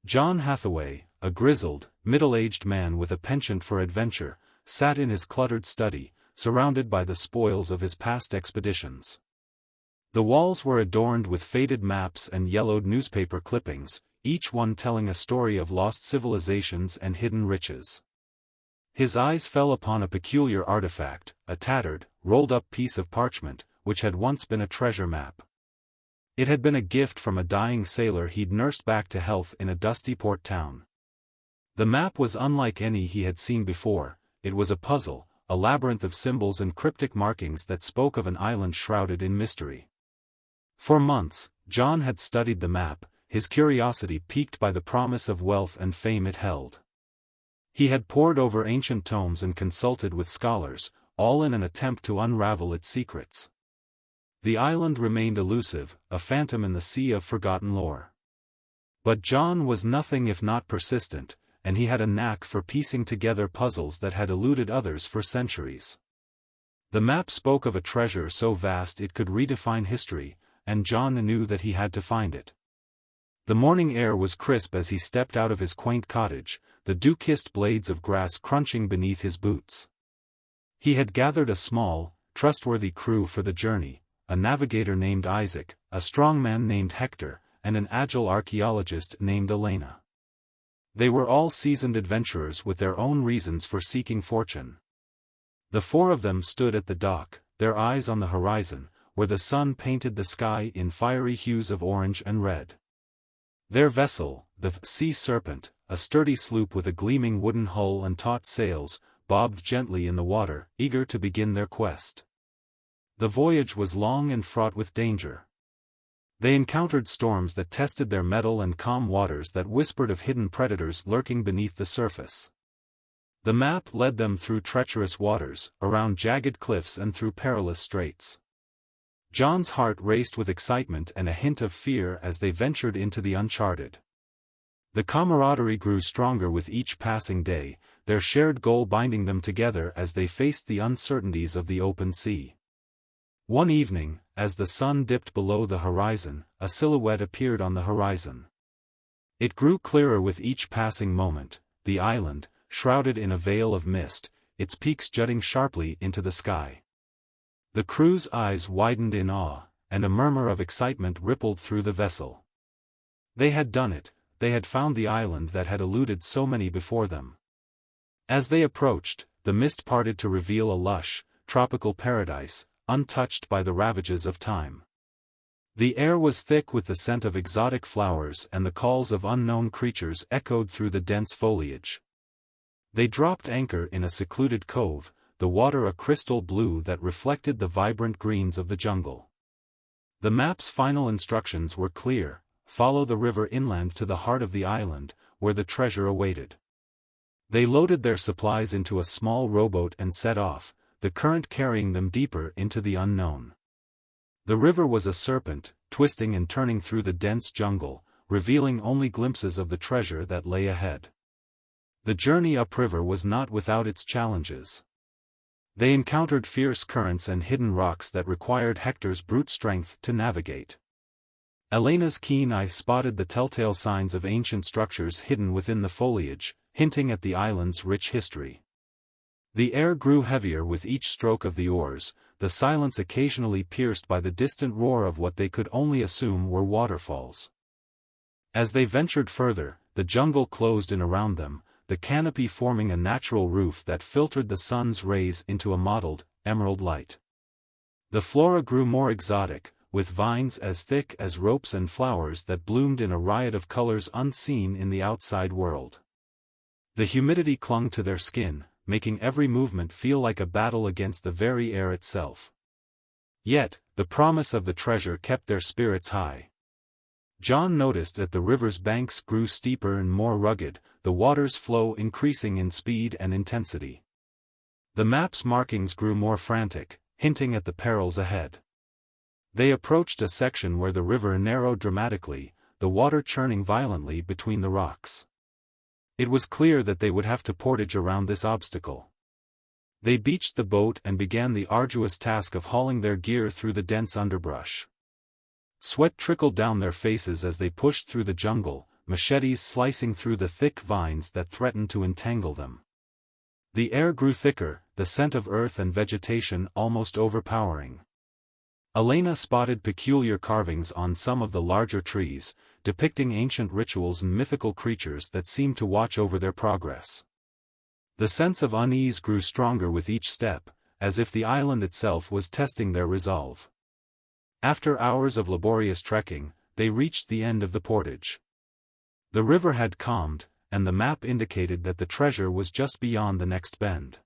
John Hathaway, a grizzled, middle-aged man with a penchant for adventure, sat in his cluttered study, surrounded by the spoils of his past expeditions. The walls were adorned with faded maps and yellowed newspaper clippings, each one telling a story of lost civilizations and hidden riches. His eyes fell upon a peculiar artifact, a tattered, rolled-up piece of parchment, which had once been a treasure map. It had been a gift from a dying sailor he'd nursed back to health in a dusty port town. The map was unlike any he had seen before. It was a puzzle, a labyrinth of symbols and cryptic markings that spoke of an island shrouded in mystery. For months, John had studied the map, his curiosity piqued by the promise of wealth and fame it held. He had pored over ancient tomes and consulted with scholars, all in an attempt to unravel its secrets. The island remained elusive, a phantom in the sea of forgotten lore. But John was nothing if not persistent, and he had a knack for piecing together puzzles that had eluded others for centuries. The map spoke of a treasure so vast it could redefine history, and John knew that he had to find it. The morning air was crisp as he stepped out of his quaint cottage, the dew-kissed blades of grass crunching beneath his boots. He had gathered a small, trustworthy crew for the journey, a navigator named Isaac, a strong man named Hector, and an agile archaeologist named Elena. They were all seasoned adventurers with their own reasons for seeking fortune. The four of them stood at the dock, their eyes on the horizon, where the sun painted the sky in fiery hues of orange and red. Their vessel, the Sea Serpent, a sturdy sloop with a gleaming wooden hull and taut sails, bobbed gently in the water, eager to begin their quest. The voyage was long and fraught with danger. They encountered storms that tested their mettle and calm waters that whispered of hidden predators lurking beneath the surface. The map led them through treacherous waters, around jagged cliffs and through perilous straits. John's heart raced with excitement and a hint of fear as they ventured into the uncharted. The camaraderie grew stronger with each passing day, their shared goal binding them together as they faced the uncertainties of the open sea. One evening, as the sun dipped below the horizon, a silhouette appeared on the horizon. It grew clearer with each passing moment, the island, shrouded in a veil of mist, its peaks jutting sharply into the sky. The crew's eyes widened in awe, and a murmur of excitement rippled through the vessel. They had done it, they had found the island that had eluded so many before them. As they approached, the mist parted to reveal a lush, tropical paradise, untouched by the ravages of time. The air was thick with the scent of exotic flowers and the calls of unknown creatures echoed through the dense foliage. They dropped anchor in a secluded cove, the water a crystal blue that reflected the vibrant greens of the jungle. The map's final instructions were clear: follow the river inland to the heart of the island, where the treasure awaited. They loaded their supplies into a small rowboat and set off, the current carrying them deeper into the unknown. The river was a serpent, twisting and turning through the dense jungle, revealing only glimpses of the treasure that lay ahead. The journey upriver was not without its challenges. They encountered fierce currents and hidden rocks that required Hector's brute strength to navigate. Elena's keen eye spotted the telltale signs of ancient structures hidden within the foliage, hinting at the island's rich history. The air grew heavier with each stroke of the oars, the silence occasionally pierced by the distant roar of what they could only assume were waterfalls. As they ventured further, the jungle closed in around them, the canopy forming a natural roof that filtered the sun's rays into a mottled, emerald light. The flora grew more exotic, with vines as thick as ropes and flowers that bloomed in a riot of colors unseen in the outside world. The humidity clung to their skin, making every movement feel like a battle against the very air itself. Yet, the promise of the treasure kept their spirits high. John noticed that the river's banks grew steeper and more rugged, the water's flow increasing in speed and intensity. The map's markings grew more frantic, hinting at the perils ahead. They approached a section where the river narrowed dramatically, the water churning violently between the rocks. It was clear that they would have to portage around this obstacle. They beached the boat and began the arduous task of hauling their gear through the dense underbrush. Sweat trickled down their faces as they pushed through the jungle, machetes slicing through the thick vines that threatened to entangle them. The air grew thicker, the scent of earth and vegetation almost overpowering. Elena spotted peculiar carvings on some of the larger trees, depicting ancient rituals and mythical creatures that seemed to watch over their progress. The sense of unease grew stronger with each step, as if the island itself was testing their resolve. After hours of laborious trekking, they reached the end of the portage. The river had calmed, and the map indicated that the treasure was just beyond the next bend.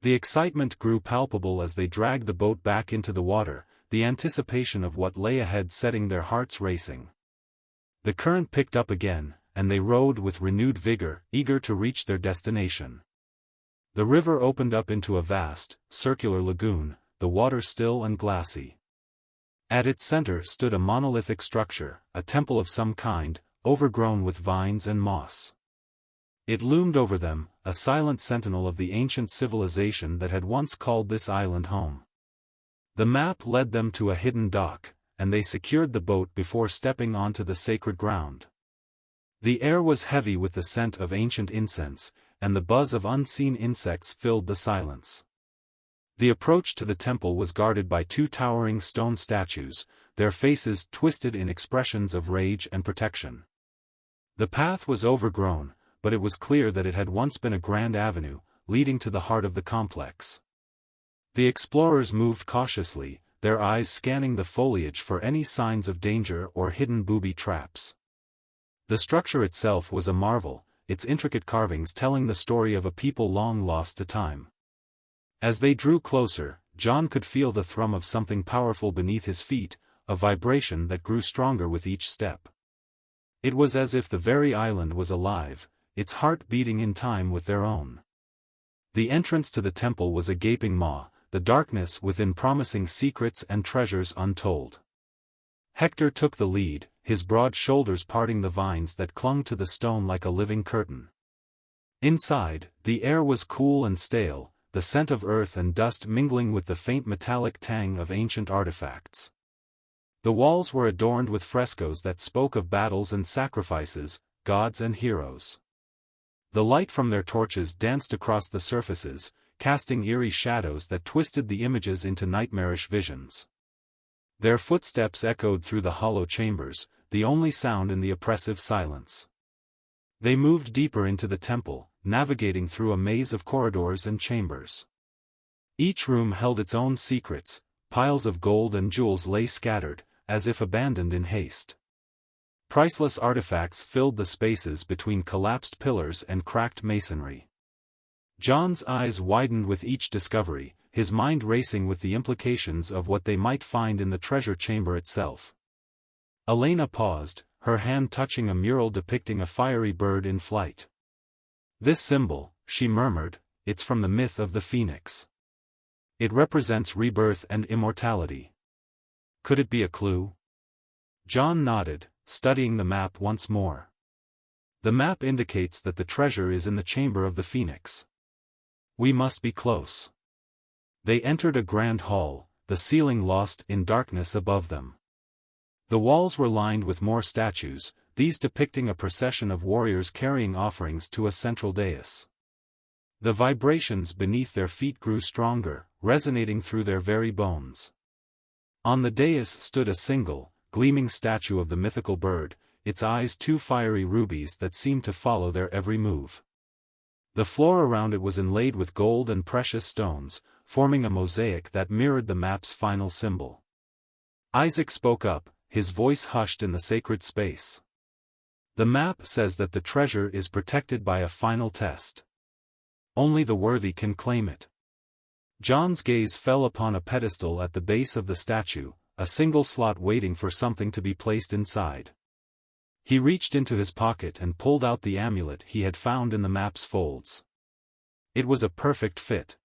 The excitement grew palpable as they dragged the boat back into the water, the anticipation of what lay ahead setting their hearts racing. The current picked up again, and they rowed with renewed vigor, eager to reach their destination. The river opened up into a vast, circular lagoon, the water still and glassy. At its center stood a monolithic structure, a temple of some kind, overgrown with vines and moss. It loomed over them, a silent sentinel of the ancient civilization that had once called this island home. The map led them to a hidden dock, and they secured the boat before stepping onto the sacred ground. The air was heavy with the scent of ancient incense, and the buzz of unseen insects filled the silence. The approach to the temple was guarded by two towering stone statues, their faces twisted in expressions of rage and protection. The path was overgrown, but it was clear that it had once been a grand avenue, leading to the heart of the complex. The explorers moved cautiously, their eyes scanning the foliage for any signs of danger or hidden booby traps. The structure itself was a marvel, its intricate carvings telling the story of a people long lost to time. As they drew closer, John could feel the thrum of something powerful beneath his feet, a vibration that grew stronger with each step. It was as if the very island was alive, its heart beating in time with their own. The entrance to the temple was a gaping maw, the darkness within promising secrets and treasures untold. Hector took the lead, his broad shoulders parting the vines that clung to the stone like a living curtain. Inside, the air was cool and stale, the scent of earth and dust mingling with the faint metallic tang of ancient artifacts. The walls were adorned with frescoes that spoke of battles and sacrifices, gods and heroes. The light from their torches danced across the surfaces, casting eerie shadows that twisted the images into nightmarish visions. Their footsteps echoed through the hollow chambers, the only sound in the oppressive silence. They moved deeper into the temple, navigating through a maze of corridors and chambers. Each room held its own secrets, piles of gold and jewels lay scattered, as if abandoned in haste. Priceless artifacts filled the spaces between collapsed pillars and cracked masonry. John's eyes widened with each discovery, his mind racing with the implications of what they might find in the treasure chamber itself. Elena paused, her hand touching a mural depicting a fiery bird in flight. "This symbol," she murmured, "it's from the myth of the phoenix. It represents rebirth and immortality. Could it be a clue?" John nodded, studying the map once more. "The map indicates that the treasure is in the chamber of the phoenix. We must be close." They entered a grand hall, the ceiling lost in darkness above them. The walls were lined with more statues, these depicting a procession of warriors carrying offerings to a central dais. The vibrations beneath their feet grew stronger, resonating through their very bones. On the dais stood a single, gleaming statue of the mythical bird, its eyes two fiery rubies that seemed to follow their every move. The floor around it was inlaid with gold and precious stones, forming a mosaic that mirrored the map's final symbol. Isaac spoke up, his voice hushed in the sacred space. "The map says that the treasure is protected by a final test. Only the worthy can claim it." John's gaze fell upon a pedestal at the base of the statue, a single slot waiting for something to be placed inside. He reached into his pocket and pulled out the amulet he had found in the map's folds. It was a perfect fit.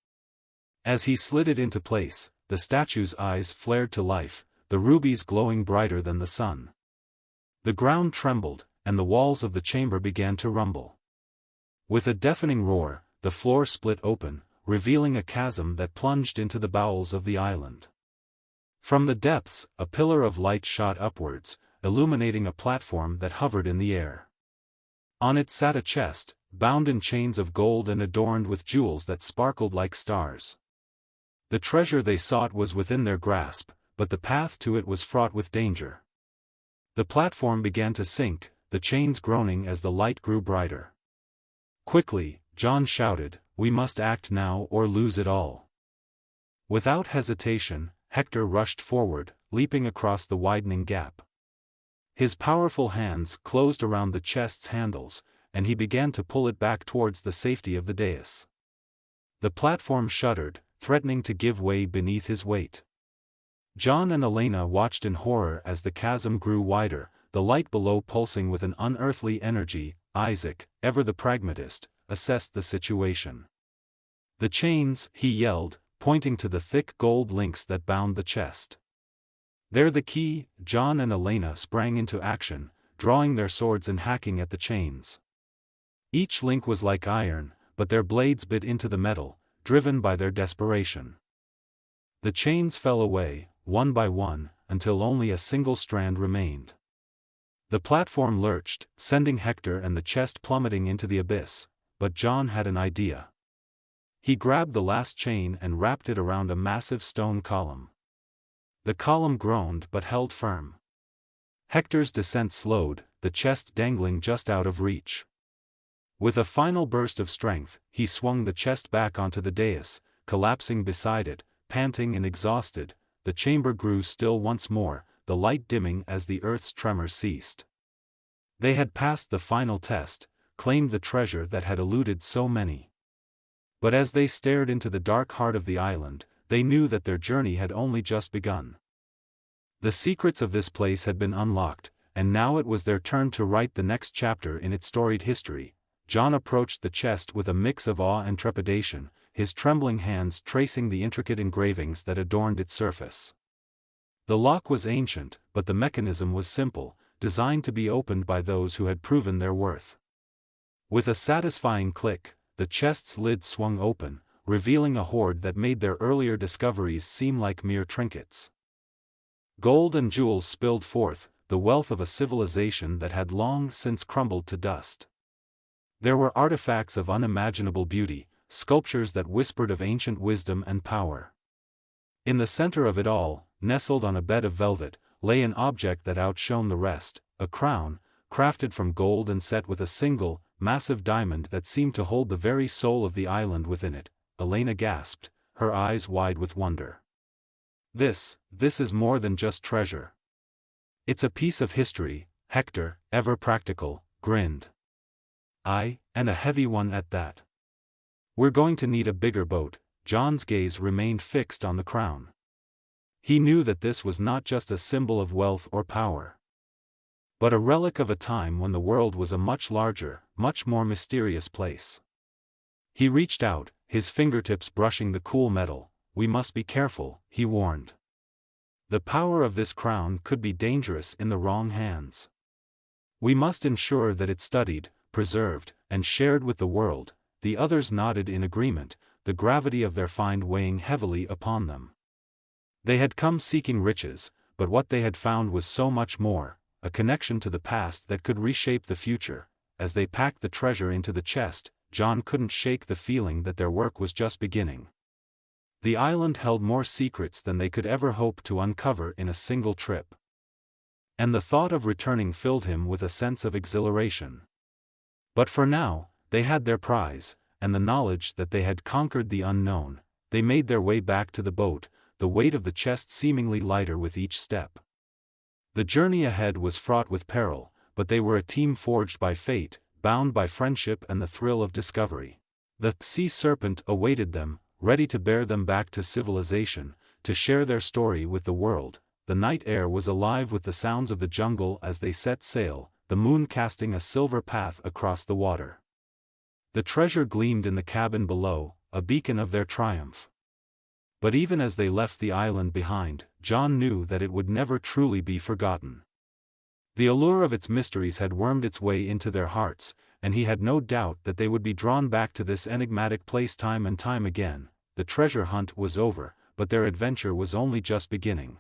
As he slid it into place, the statue's eyes flared to life, the rubies glowing brighter than the sun. The ground trembled, and the walls of the chamber began to rumble. With a deafening roar, the floor split open, revealing a chasm that plunged into the bowels of the island. From the depths, a pillar of light shot upwards, illuminating a platform that hovered in the air. On it sat a chest, bound in chains of gold and adorned with jewels that sparkled like stars. The treasure they sought was within their grasp, but the path to it was fraught with danger. The platform began to sink, the chains groaning as the light grew brighter. Quickly, Jon shouted, "We must act now or lose it all." Without hesitation, Hector rushed forward, leaping across the widening gap. His powerful hands closed around the chest's handles, and he began to pull it back towards the safety of the dais. The platform shuddered, threatening to give way beneath his weight. Jon and Elena watched in horror as the chasm grew wider, the light below pulsing with an unearthly energy. Isaac, ever the pragmatist, assessed the situation. "The chains," he yelled, pointing to the thick gold links that bound the chest. "They're the key." Jon and Elena sprang into action, drawing their swords and hacking at the chains. Each link was like iron, but their blades bit into the metal, driven by their desperation. The chains fell away, one by one, until only a single strand remained. The platform lurched, sending Hector and the chest plummeting into the abyss, but Jon had an idea. He grabbed the last chain and wrapped it around a massive stone column. The column groaned but held firm. Hector's descent slowed, the chest dangling just out of reach. With a final burst of strength, he swung the chest back onto the dais, collapsing beside it, panting and exhausted. The chamber grew still once more, the light dimming as the earth's tremor ceased. They had passed the final test, claimed the treasure that had eluded so many. But as they stared into the dark heart of the island, they knew that their journey had only just begun. The secrets of this place had been unlocked, and now it was their turn to write the next chapter in its storied history. Jon approached the chest with a mix of awe and trepidation, his trembling hands tracing the intricate engravings that adorned its surface. The lock was ancient, but the mechanism was simple, designed to be opened by those who had proven their worth. With a satisfying click, the chest's lid swung open, revealing a hoard that made their earlier discoveries seem like mere trinkets. Gold and jewels spilled forth, the wealth of a civilization that had long since crumbled to dust. There were artifacts of unimaginable beauty, sculptures that whispered of ancient wisdom and power. In the center of it all, nestled on a bed of velvet, lay an object that outshone the rest, a crown, crafted from gold and set with a single, massive diamond that seemed to hold the very soul of the island within it. Elena gasped, her eyes wide with wonder. This is more than just treasure. It's a piece of history." Hector, ever practical, grinned. "Aye, and a heavy one at that. We're going to need a bigger boat." Jon's gaze remained fixed on the crown. He knew that this was not just a symbol of wealth or power, but a relic of a time when the world was a much larger, much more mysterious place. He reached out, his fingertips brushing the cool metal. "We must be careful," he warned. "The power of this crown could be dangerous in the wrong hands. We must ensure that it's studied, preserved, and shared with the world." The others nodded in agreement, the gravity of their find weighing heavily upon them. They had come seeking riches, but what they had found was so much more, a connection to the past that could reshape the future. As they packed the treasure into the chest, Jon couldn't shake the feeling that their work was just beginning. The island held more secrets than they could ever hope to uncover in a single trip. And the thought of returning filled him with a sense of exhilaration. But for now, they had their prize, and the knowledge that they had conquered the unknown. They made their way back to the boat, the weight of the chest seemingly lighter with each step. The journey ahead was fraught with peril, but they were a team forged by fate, bound by friendship and the thrill of discovery. The sea serpent awaited them, ready to bear them back to civilization, to share their story with the world. The night air was alive with the sounds of the jungle as they set sail, the moon casting a silver path across the water. The treasure gleamed in the cabin below, a beacon of their triumph. But even as they left the island behind, Jon knew that it would never truly be forgotten. The allure of its mysteries had wormed its way into their hearts, and he had no doubt that they would be drawn back to this enigmatic place time and time again. The treasure hunt was over, but their adventure was only just beginning.